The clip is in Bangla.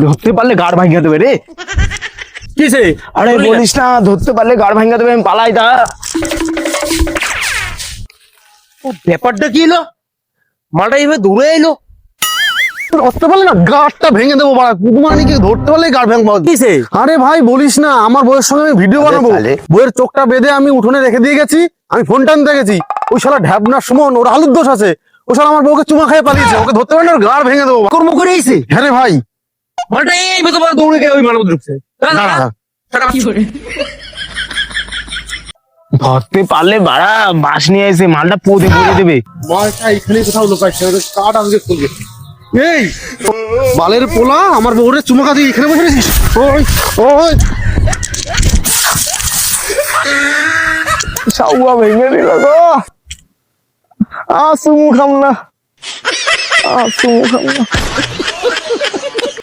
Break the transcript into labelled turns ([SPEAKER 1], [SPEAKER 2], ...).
[SPEAKER 1] ধরতে পারলে গাড় ভাঙিয়ে দেবে রে।
[SPEAKER 2] কিসে?
[SPEAKER 1] আরে বলিস না, ধরতে পারলে গাড় ভাঙিয়ে দেবে, আমি পালাই দা।
[SPEAKER 2] ব্যাপারটা কি হলো? মালটা এইভাবে দূরে এলো।
[SPEAKER 3] ধরতে পারলে না গাড়টা ভেঙে দেবো বাড়া, কুকুমানিকে ধরতে পারলে গাড় ভেঙে দেবো।
[SPEAKER 2] কিসে?
[SPEAKER 3] আরে ভাই বলিস না, আমার বইয়ের সঙ্গে আমি ভিডিও বানাবো,
[SPEAKER 1] তাহলে?
[SPEAKER 3] বইয়ের চোখটা বেঁধে আমি উঠোনে রেখে দিয়ে গেছি, আমি ফোন টানতে গেছি, ওই শালা ঢ্যাবনার সুমন, ওর আলুর দোষ আছে, ও শালা আমার বউকে চুমা খেয়ে পালিয়েছে, ওকে ধরতে পারলে ওর গাড় ভেঙে দেবো।
[SPEAKER 2] কর্ম করে এসে
[SPEAKER 3] হ্যাঁ রে ভাই।
[SPEAKER 2] মালটা এইভাবে তোমার দৌড়ে গিয়ে ওই মালটা ঢুকছে।
[SPEAKER 3] দাঁড়া।
[SPEAKER 1] ধরতে পারলে বাড়া বাস নিয়ে এসে মালটা পোদে পড়ে দেবে।
[SPEAKER 3] মালটা এখানে কোথাও লুকাইছে, ওদের কাঠ আজকে খুলবে। এই বালের পোলা, আমার বউরে চুমা খাতে এখানে বসে রেছিস? ওই ওই
[SPEAKER 1] সাউয়া ভেঙে দিল গো। চুমু খাম না, চুমু খাম না।